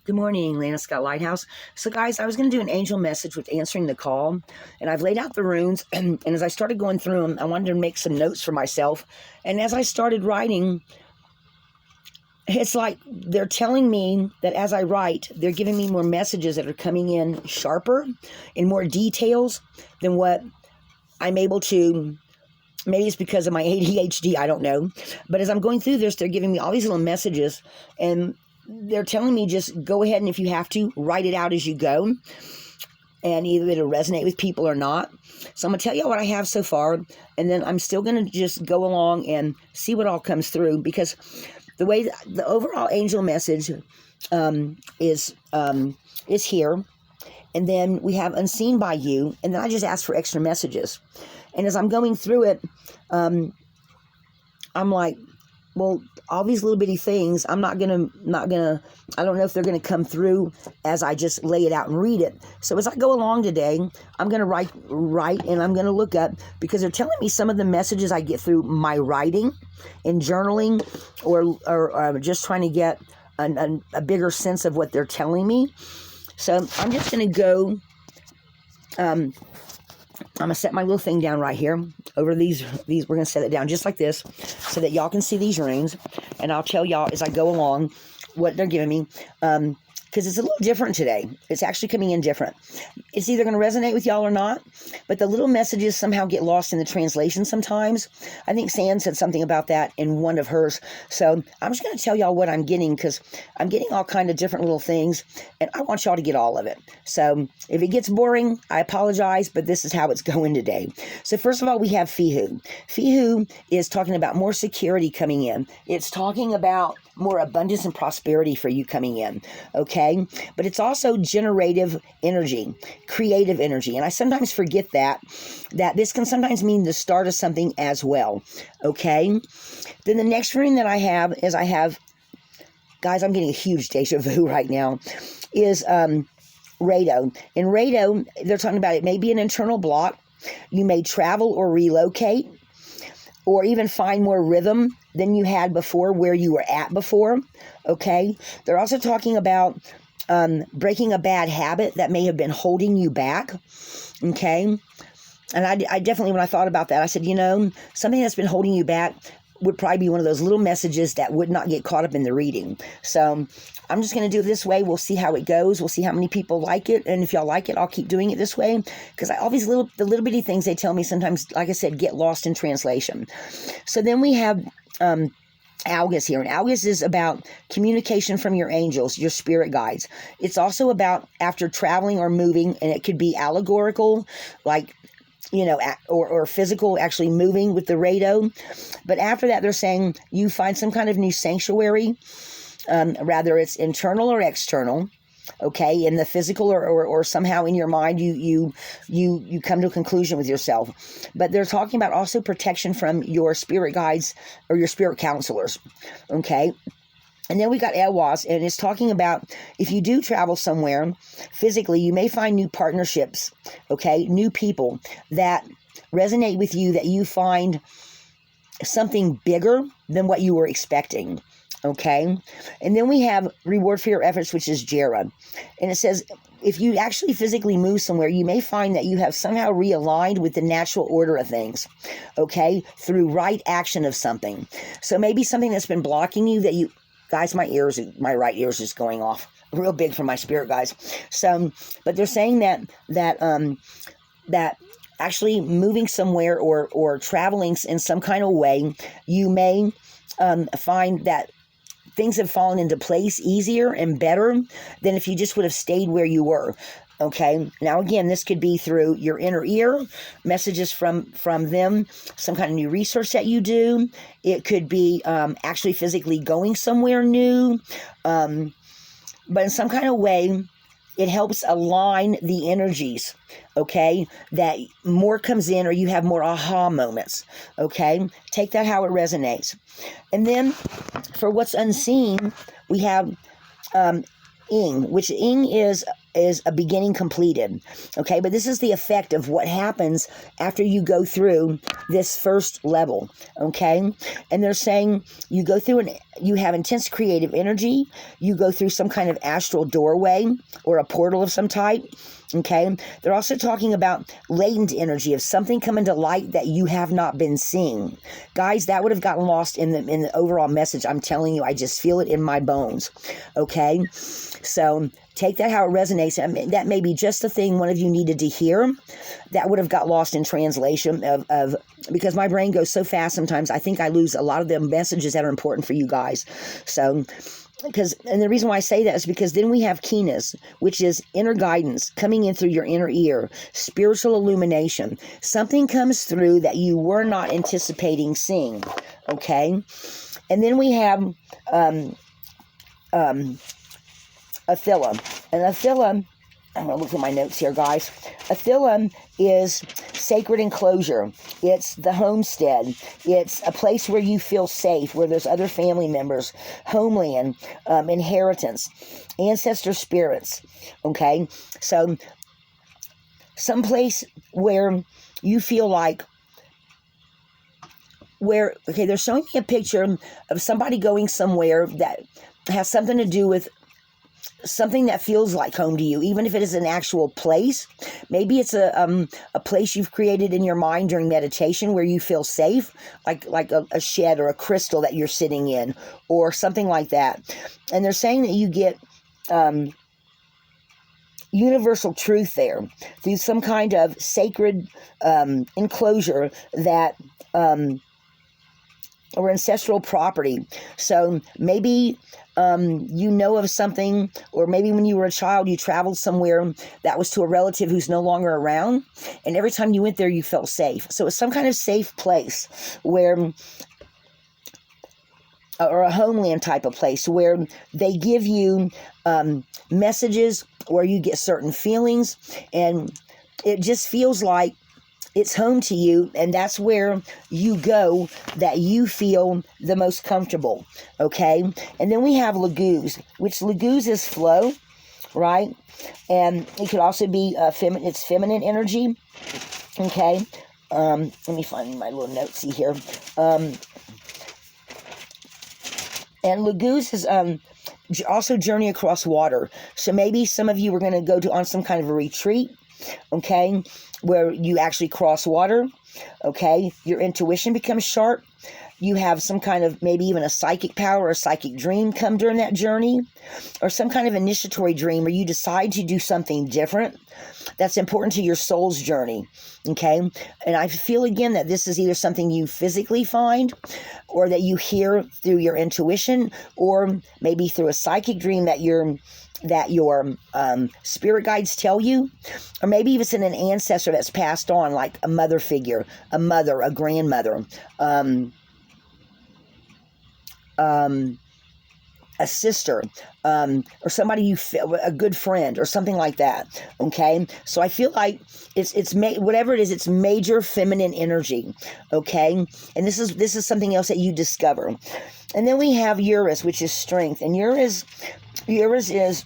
Good morning, Lana Scott Lighthouse. So, guys, I was going to do an angel message with answering the call, and I've laid out the runes. And as I started going through them, I wanted to make some notes for myself. And as I started writing, it's like they're telling me that as I write, they're giving me more messages that are coming in sharper and more details than what I'm able to. Maybe it's because of my ADHD, I don't know. But as I'm going through this, they're giving me all these little messages, and they're telling me just go ahead and if you have to, write it out as you go, and either it'll resonate with people or not. So I'm going to tell you what I have so far, and then I'm still going to just go along and see what all comes through, because the way the overall angel message is here, and then we have unseen by you, and then I just ask for extra messages. And as I'm going through it, I'm like, well, all these little bitty things, I don't know if they're gonna come through as I just lay it out and read it. So as I go along today, I'm gonna write, and I'm gonna look up, because they're telling me some of the messages I get through my writing and journaling, or just trying to get a bigger sense of what they're telling me. So I'm just gonna go. I'm going to set my little thing down right here over these. We're going to set it down just like this so that y'all can see these runes. And I'll tell y'all as I go along what they're giving me. Because it's a little different today. It's actually coming in different. It's either going to resonate with y'all or not, but the little messages somehow get lost in the translation sometimes. I think San said something about that in one of hers. So I'm just going to tell y'all what I'm getting, because I'm getting all kind of different little things, and I want y'all to get all of it. So if it gets boring, I apologize, but this is how it's going today. So first of all, we have Fihu. Fihu is talking about more security coming in. It's talking about more abundance and prosperity for you coming in, okay? But it's also generative energy, creative energy. And I sometimes forget that this can sometimes mean the start of something as well, okay? Then the next rune that I have is guys, I'm getting a huge deja vu right now, is Rado. In Rado, they're talking about it may be an internal block. You may travel or relocate, or even find more rhythm than you had before, where you were at before, okay? They're also talking about breaking a bad habit that may have been holding you back, okay? And I definitely, when I thought about that, I said, something that's been holding you back would probably be one of those little messages that would not get caught up in the reading. So I'm just going to do it this way. We'll see how it goes. We'll see how many people like it. And if y'all like it, I'll keep doing it this way, because all these little bitty things they tell me sometimes, like I said, get lost in translation. So then we have Algus here. And Algus is about communication from your angels, your spirit guides. It's also about after traveling or moving, and it could be allegorical, like or physical, actually moving with the Rado. But after that, they're saying you find some kind of new sanctuary, rather it's internal or external, okay, in the physical or somehow in your mind, you come to a conclusion with yourself. But they're talking about also protection from your spirit guides or your spirit counselors, okay? And then we got Elwas, and it's talking about if you do travel somewhere physically, you may find new partnerships, okay, new people that resonate with you, that you find something bigger than what you were expecting, okay? And then we have reward for your efforts, which is Jera. And it says, if you actually physically move somewhere, you may find that you have somehow realigned with the natural order of things, okay, through right action of something. So maybe something that's been blocking you that you... Guys, my right ears is going off real big for my spirit guys. So, but they're saying that actually moving somewhere or traveling in some kind of way, you may find that things have fallen into place easier and better than if you just would have stayed where you were. Okay. Now, again, this could be through your inner ear, messages from them, some kind of new research that you do. It could be actually physically going somewhere new. But in some kind of way, it helps align the energies, okay, that more comes in, or you have more aha moments, okay? Take that how it resonates. And then for what's unseen, we have Ing, which Ing is is a beginning completed. Okay, but this is the effect of what happens after you go through this first level. Okay, and they're saying you go through you have intense creative energy, you go through some kind of astral doorway or a portal of some type. Okay, they're also talking about latent energy of something coming to light that you have not been seeing. Guys, that would have gotten lost in the overall message. I'm telling you, I just feel it in my bones. Okay, so take that how it resonates. I mean, that may be just the thing one of you needed to hear. That would have got lost in translation of because my brain goes so fast sometimes. I think I lose a lot of the messages that are important for you guys. So. And the reason why I say that is because then we have keenness, which is inner guidance coming in through your inner ear, spiritual illumination. Something comes through that you were not anticipating seeing. Okay, and then we have Athila, and Athila. I'm going to look at my notes here, guys. Athila is sacred enclosure. It's the homestead. It's a place where you feel safe, where there's other family members, homeland, inheritance, ancestor spirits. Okay, so someplace where you feel like they're showing me a picture of somebody going somewhere that has something to do with something that feels like home to you, even if it is an actual place. Maybe it's a place you've created in your mind during meditation where you feel safe, like a shed or a crystal that you're sitting in or something like that. And they're saying that you get universal truth there through some kind of sacred enclosure that or ancestral property. So maybe you know of something, or maybe when you were a child, you traveled somewhere that was to a relative who's no longer around, and every time you went there, you felt safe. So it's some kind of safe place where, or a homeland type of place where they give you messages, or you get certain feelings, and it just feels like it's home to you, and that's where you go that you feel the most comfortable, okay? And then we have Laguz, which Laguz is flow, right? And it could also be it's feminine energy, okay? Let me find my little notesy here. And Laguz is also journey across water. So maybe some of you are going to go on some kind of a retreat, okay, where you actually cross water, okay? Your intuition becomes sharp. You have some kind of, maybe even a psychic power or a psychic dream come during that journey, or some kind of initiatory dream where you decide to do something different that's important to your soul's journey, okay? And I feel again that this is either something you physically find, or that you hear through your intuition, or maybe through a psychic dream that your spirit guides tell you, or maybe it's in an ancestor that's passed on, like a mother figure, a mother, a grandmother, a sister, or somebody you feel, a good friend, or something like that. Okay, so I feel like it's whatever it is, it's major feminine energy. Okay, and this is something else that you discover. And then we have Urus, which is strength, and Urus is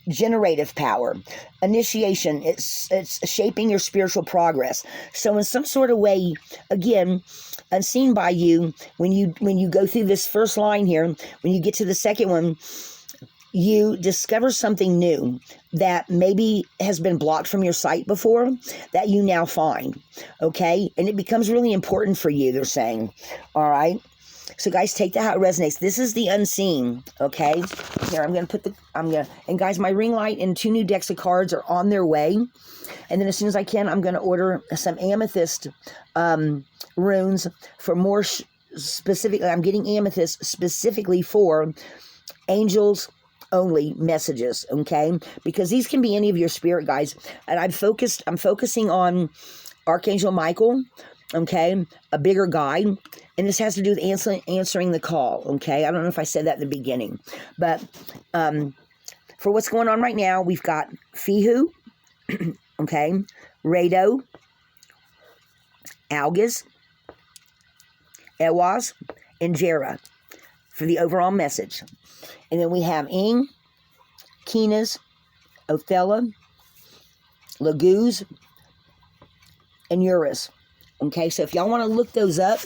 generative power, initiation. It's shaping your spiritual progress. So in some sort of way, again, unseen by you, when you go through this first line here, when you get to the second one, you discover something new that maybe has been blocked from your sight before, that you now find, okay? And it becomes really important for you, they're saying, all right? So guys, take that how it resonates. This is the unseen, okay? Here, and guys, my ring light and 2 new decks of cards are on their way. And then as soon as I can, I'm going to order some amethyst runes for more specific. I'm getting amethyst specifically for angels only messages, okay? Because these can be any of your spirit guides. And I'm focusing on Archangel Michael, okay? A bigger guide. And this has to do with answering the call, okay? I don't know if I said that at the beginning. But for what's going on right now, we've got Fihu, okay? Rado, Algaz, Ewaz, and Jera for the overall message. And then we have Ing, Keenas, Othello, Laguz, and Urus. Okay, so if y'all want to look those up,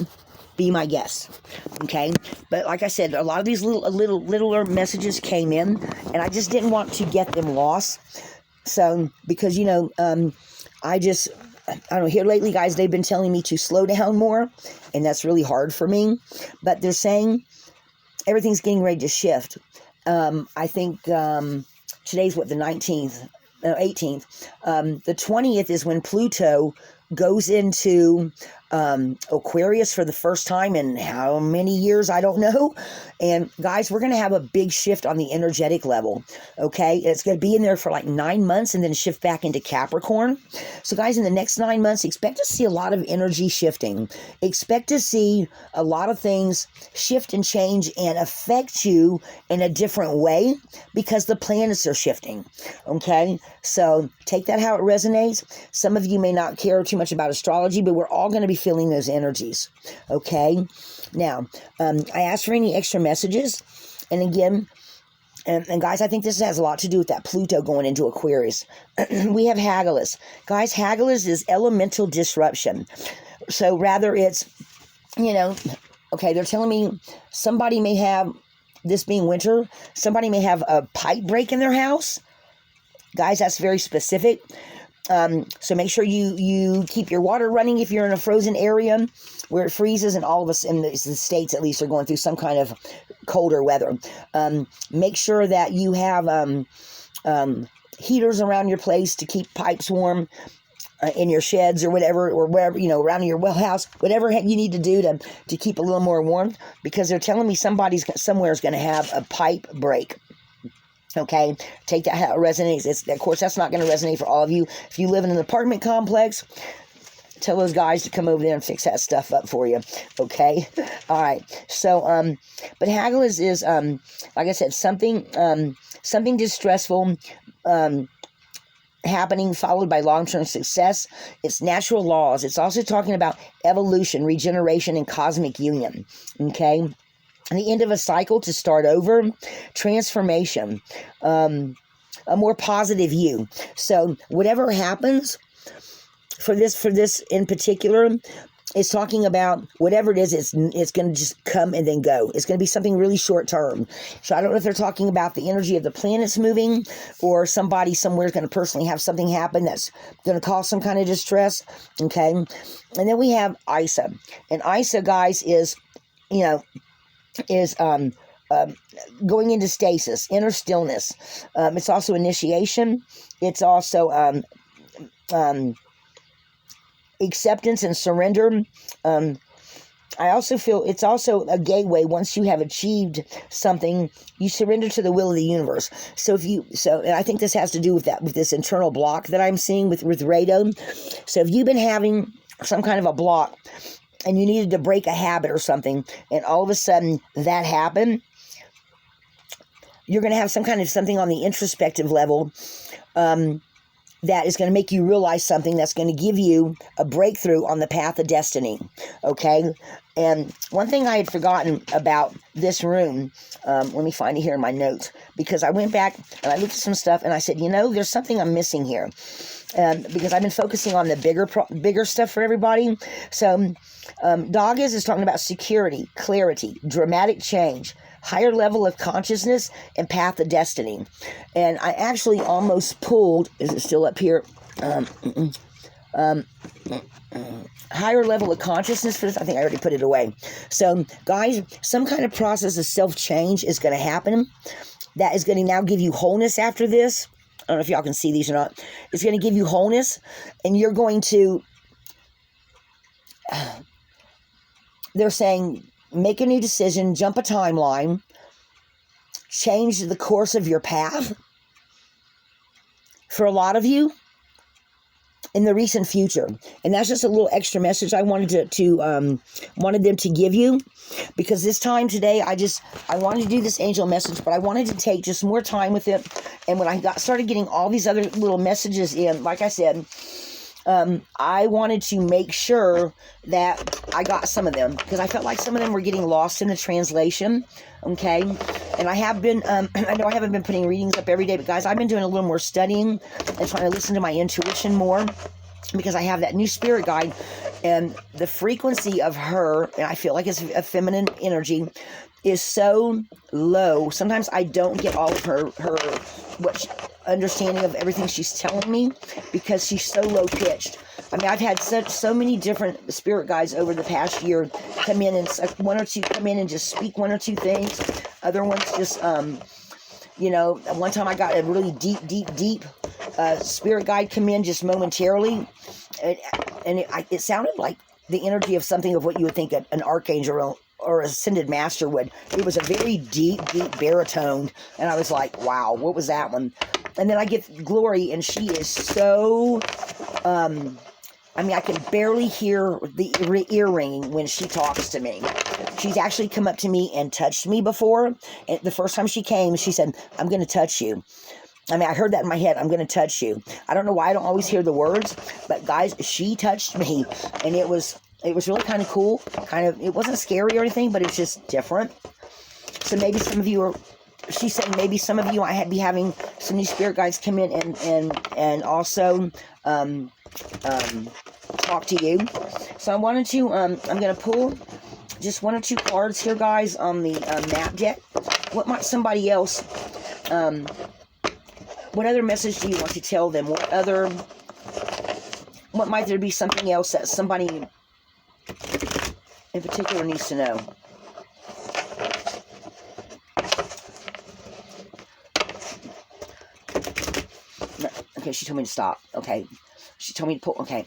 be my guest. Okay, but like I said, a lot of these littler messages came in, and I just didn't want to get them lost. So because I don't know, here lately, guys, they've been telling me to slow down more, and that's really hard for me. But they're saying everything's getting ready to shift. I think today's what, the 19th, 18th. The 20th is when Pluto goes into Aquarius for the first time in how many years, I don't know. And guys, we're going to have a big shift on the energetic level. Okay, it's going to be in there for like 9 months and then shift back into Capricorn. So guys, in the next 9 months, expect to see a lot of energy shifting. Expect to see a lot of things shift and change and affect you in a different way because the planets are shifting. Okay, so take that how it resonates. Some of you may not care too much about astrology, but we're all going to be feeling those energies. Okay, now I asked for any extra messages, and again, and guys, I think this has a lot to do with that Pluto going into Aquarius. We have Hagalaz. Guys, Hagalaz is elemental disruption. So rather it's, okay, they're telling me somebody may have, this being winter, somebody may have a pipe break in their house. Guys, that's very specific. So make sure you keep your water running if you're in a frozen area where it freezes, and all of us in the States at least are going through some kind of colder weather. Make sure that you have heaters around your place to keep pipes warm in your sheds or whatever, around your well house, whatever you need to do to keep a little more warmth, because they're telling me somewhere is going to have a pipe break. Okay, take that how it resonates. Of course, that's not going to resonate for all of you. If you live in an apartment complex, tell those guys to come over there and fix that stuff up for you. Okay, all right. So, but Hagalaz is, like I said, something distressful happening, followed by long-term success. It's natural laws. It's also talking about evolution, regeneration, and cosmic union. Okay. The end of a cycle to start over, transformation, a more positive you. So whatever happens for this in particular, is talking about whatever it is, it's going to just come and then go. It's going to be something really short term. So I don't know if they're talking about the energy of the planets moving, or somebody somewhere is going to personally have something happen that's going to cause some kind of distress. Okay. And then we have Isa. And Isa, guys, is going into stasis, inner stillness. It's also initiation. It's also acceptance and surrender. I also feel it's also a gateway. Once you have achieved something, you surrender to the will of the universe. So I think this has to do with this internal block that I'm seeing with Rado. So if you've been having some kind of a block, and you needed to break a habit or something, and all of a sudden that happened, you're going to have some kind of something on the introspective level that is going to make you realize something that's going to give you a breakthrough on the path of destiny. Okay? And one thing I had forgotten about this room, let me find it here in my notes, because I went back and I looked at some stuff and I said, there's something I'm missing here. Because I've been focusing on the bigger stuff for everybody. So Dagas is talking about security, clarity, dramatic change, higher level of consciousness, and path of destiny. And I actually almost pulled, is it still up here? Higher level of consciousness for this. I think I already put it away. So guys, some kind of process of self-change is going to happen. That is going to now give you wholeness after this. I don't know if y'all can see these or not. It's going to give you wholeness, and you're going to, they're saying, make a new decision, jump a timeline, change the course of your path. For a lot of you, in the recent future. And that's just a little extra message I wanted wanted them to give you, because this time today, I wanted to do this angel message, but I wanted to take just more time with it. And when I started getting all these other little messages in, like I said, I wanted to make sure that I got some of them, because I felt like some of them were getting lost in the translation. Okay, and I have been, I know I haven't been putting readings up every day, but guys, I've been doing a little more studying and trying to listen to my intuition more, because I have that new spirit guide, and the frequency of her, and I feel like it's a feminine energy, is so low. Sometimes I don't get all of her understanding of everything she's telling me, because she's so low pitched. I mean, I've had so many different spirit guides over the past year come in, and one or two come in and just speak one or two things. Other ones just, you know, one time I got a really deep spirit guide come in just momentarily, and it sounded like the energy of something of what you would think an archangel or ascended master would. It was a very deep baritone, and I was like, wow, what was that one? And then I get Glory, and she is so, I mean, I can barely hear the ear ringing when she talks to me. She's actually come up to me and touched me before. And the first time she came, she said, I'm going to touch you. I mean, I heard that in my head, I'm going to touch you. I don't know why I don't always hear the words, but guys, she touched me, and it was really kind of cool. It wasn't scary or anything, but it was just different. So maybe some of you are, she's saying maybe some of you might be having some new spirit guides come in and also talk to you. So I wanted to, I'm going to pull just one or two cards here, guys, on the map deck. What might somebody else, what other message do you want to tell them? What might there be something else that somebody in particular needs to know? Okay, she told me to stop. Okay, she told me to pull. Okay,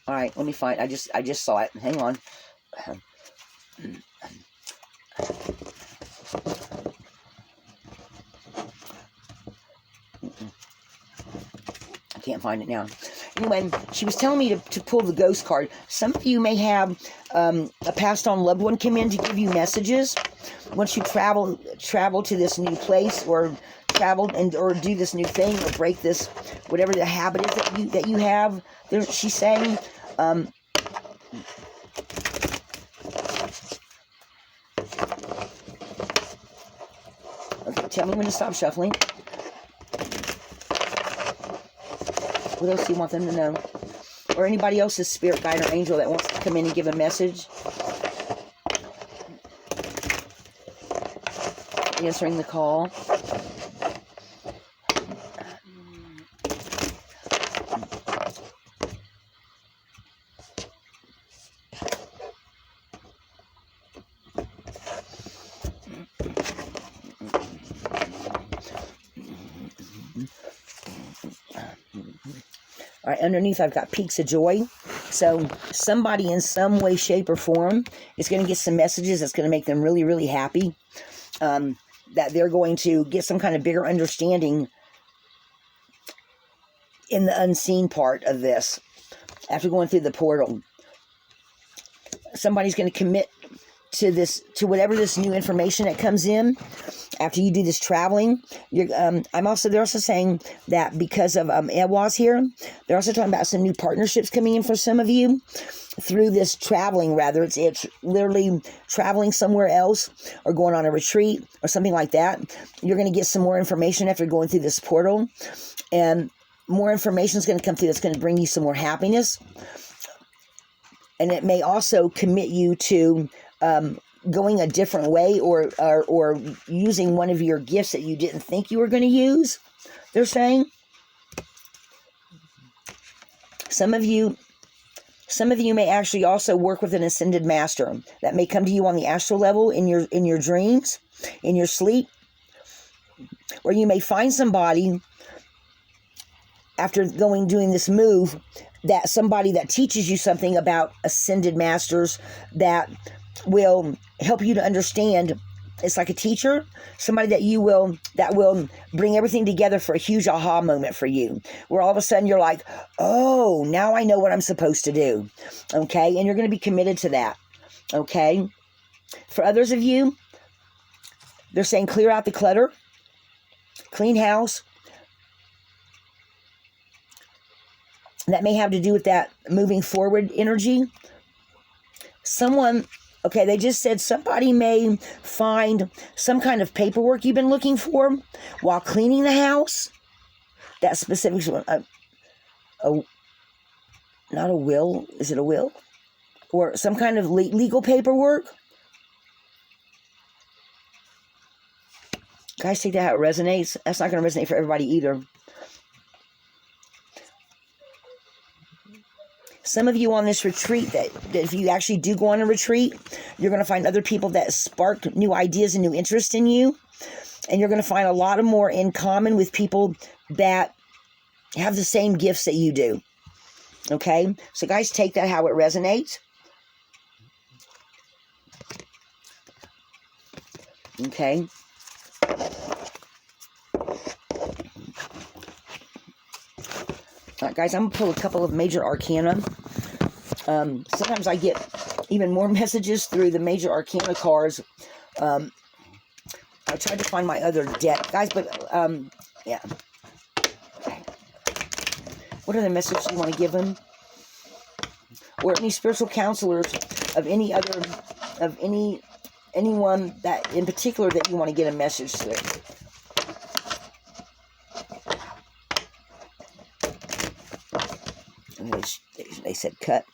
all right. Let me find. I just saw it. Hang on. I can't find it now. Anyway, she was telling me to pull the ghost card. Some of you may have a passed on loved one come in to give you messages. Once you travel to this new place, or or do this new thing, or break this, whatever the habit is that you have. She's saying, okay, tell me when to stop shuffling. What else do you want them to know? Or anybody else's spirit guide or angel that wants to come in and give a message? Answering the call. All right, underneath I've got Peaks of Joy. So somebody in some way, shape, or form is going to get some messages that's going to make them really, really happy. That they're going to get some kind of bigger understanding in the unseen part of this after going through the portal. Somebody's going to commit to whatever this new information that comes in after you do this traveling. They're also saying that because of Ehwaz here, they're also talking about some new partnerships coming in for some of you through this traveling. Rather, it's literally traveling somewhere else or going on a retreat or something like that. You're going to get some more information after going through this portal, and more information is going to come through that's going to bring you some more happiness. And it may also commit you to going a different way, or using one of your gifts that you didn't think you were going to use. They're saying some of you may actually also work with an ascended master that may come to you on the astral level in your dreams, in your sleep, or you may find somebody after doing this move, that somebody that teaches you something about ascended masters that will help you to understand. It's like a teacher, somebody that will bring everything together for a huge aha moment for you, where all of a sudden you're like, oh, now I know what I'm supposed to do. Okay, and you're going to be committed to that. Okay, for others of you, they're saying clear out the clutter, clean house, that may have to do with that moving forward energy. Someone, okay, they just said somebody may find some kind of paperwork you've been looking for while cleaning the house. That specific one, not a will. Is it a will? Or some kind of legal paperwork? Guys, take that how it resonates. That's not going to resonate for everybody either. Some of you on this retreat, that if you actually do go on a retreat, you're going to find other people that spark new ideas and new interest in you. And you're going to find a lot of more in common with people that have the same gifts that you do. Okay? So guys, take that how it resonates. Okay? All right, guys, I'm going to pull a couple of major arcana. Sometimes I get even more messages through the major arcana cards. I tried to find my other deck. Guys, but, yeah. Okay. What are the messages you want to give them? Or any spiritual counselors of any other, of anyone that, in particular, that you want to get a message to. They said cut.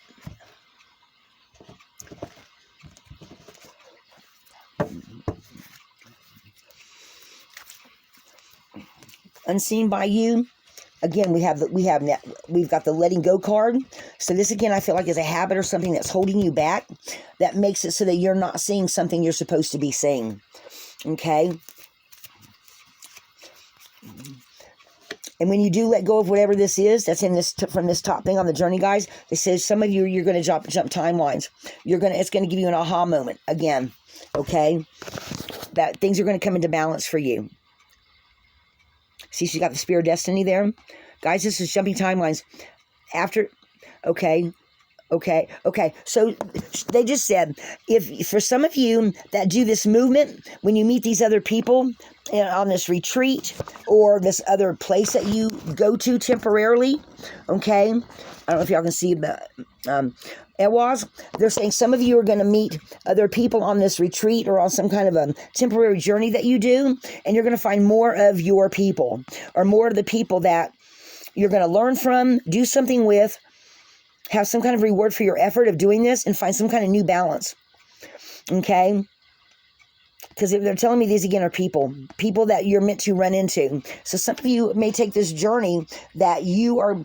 Unseen by you. Again, we've got the letting go card. So this again, I feel like is a habit or something that's holding you back. That makes it so that you're not seeing something you're supposed to be seeing. Okay. And when you do let go of whatever this is, that's in this from this top thing on the journey, guys. It says some of you're going to jump timelines. It's going to give you an aha moment again. Okay, that things are going to come into balance for you. See, she got the Spear of Destiny there, guys. This is jumping timelines. After, okay. So they just said, if for some of you that do this movement, when you meet these other people on this retreat or this other place that you go to temporarily, okay, I don't know if y'all can see the Ewaz. They're saying some of you are going to meet other people on this retreat or on some kind of a temporary journey that you do, and you're going to find more of your people or more of the people that you're going to learn from, do something with, have some kind of reward for your effort of doing this, and find some kind of new balance. Okay? Because they're telling me these again are people that you're meant to run into. So some of you may take this journey that you are,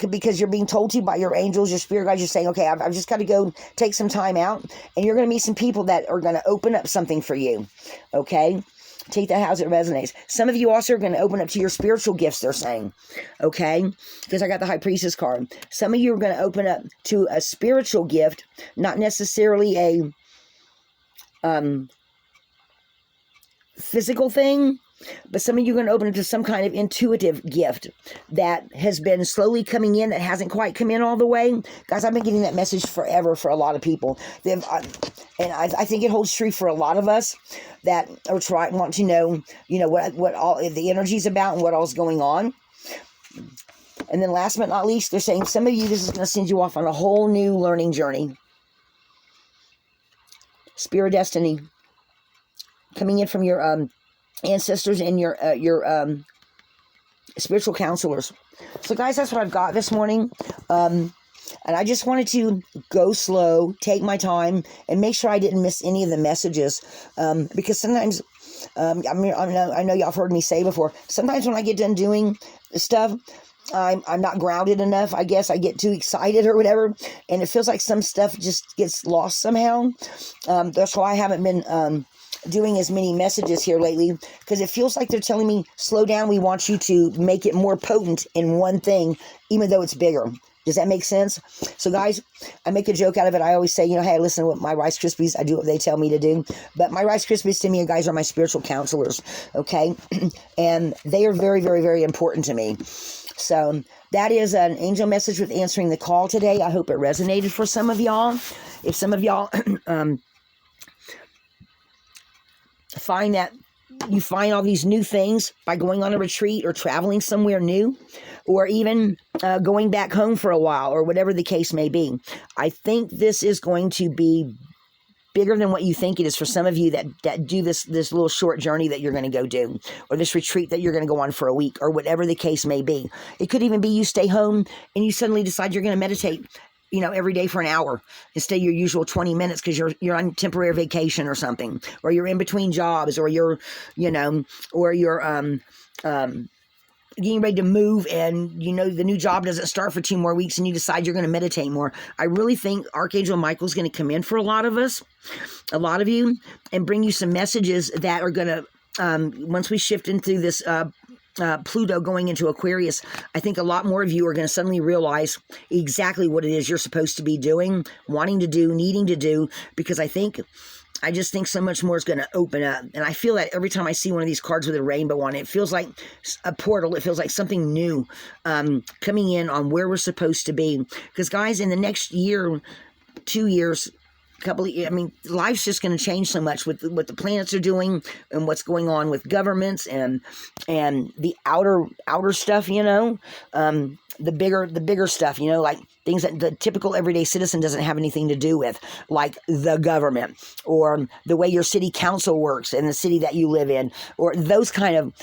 because you're being told to by your angels, your spirit guides, you're saying, okay, I've just got to go take some time out, and you're going to meet some people that are going to open up something for you. Okay? Take that how it resonates. Some of you also are going to open up to your spiritual gifts, they're saying. Okay? Because I got the High Priestess card. Some of you are going to open up to a spiritual gift, not necessarily a physical thing, but some of you are going to open up to some kind of intuitive gift that has been slowly coming in, that hasn't quite come in all the way. Guys, I've been getting that message forever for a lot of people. And I think it holds true for a lot of us that are want to know, what all the energy is about and what all's going on. And then last but not least, they're saying some of you, this is going to send you off on a whole new learning journey. Spirit of Destiny coming in from your ancestors and your spiritual counselors. So guys, that's what I've got this morning. And I just wanted to go slow, take my time, and make sure I didn't miss any of the messages. Because sometimes, I know y'all have heard me say before, sometimes when I get done doing stuff, I'm not grounded enough. I guess I get too excited or whatever, and it feels like some stuff just gets lost somehow. That's why I haven't been doing as many messages here lately, because it feels like they're telling me, slow down, we want you to make it more potent in one thing, even though it's bigger. Does that make sense? So guys, I make a joke out of it. I always say, hey, listen to what my Rice Krispies, I do what they tell me to do. But my Rice Krispies to me, guys, are my spiritual counselors, okay? And they are very, very, very important to me. So that is an angel message with answering the call today. I hope it resonated for some of y'all. If some of y'all find that you find all these new things by going on a retreat or traveling somewhere new, or even going back home for a while, or whatever the case may be. I think this is going to be bigger than what you think it is for some of you that do this little short journey that you're going to go do, or this retreat that you're going to go on for a week, or whatever the case may be. It could even be you stay home and you suddenly decide you're going to meditate, every day for an hour instead of your usual 20 minutes because you're on temporary vacation or something, or you're in between jobs, or you're getting ready to move, and the new job doesn't start for 2 more weeks, and you decide you're going to meditate more. I really think Archangel Michael's going to come in for a lot of us, a lot of you, and bring you some messages that are going to, once we shift into this Pluto going into Aquarius, I think a lot more of you are going to suddenly realize exactly what it is you're supposed to be doing, wanting to do, needing to do, because I just think so much more is going to open up. And I feel that every time I see one of these cards with a rainbow on it, it feels like a portal. It feels like something new coming in on where we're supposed to be. Because, guys, in the next year, 2 years, life's just going to change so much with what the planets are doing and what's going on with governments and the outer stuff, the bigger stuff, like things that the typical everyday citizen doesn't have anything to do with, like the government, or the way your city council works in the city that you live in, or those kind of,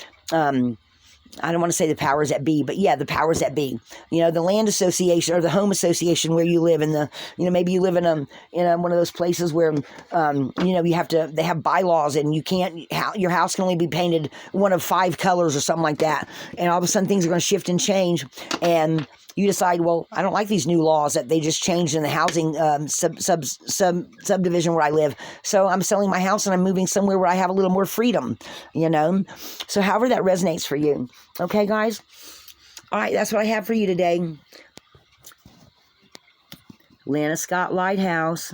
I don't want to say the powers that be, but yeah, the powers that be, the land association or the home association where you live, and maybe you live in one of those places where, they have bylaws, and your house can only be painted one of 5 colors or something like that. And all of a sudden things are going to shift and change, and you decide, well, I don't like these new laws that they just changed in the housing subdivision where I live. So I'm selling my house and I'm moving somewhere where I have a little more freedom, So however that resonates for you. Okay, guys? All right, that's what I have for you today. Lana Scott Lighthouse.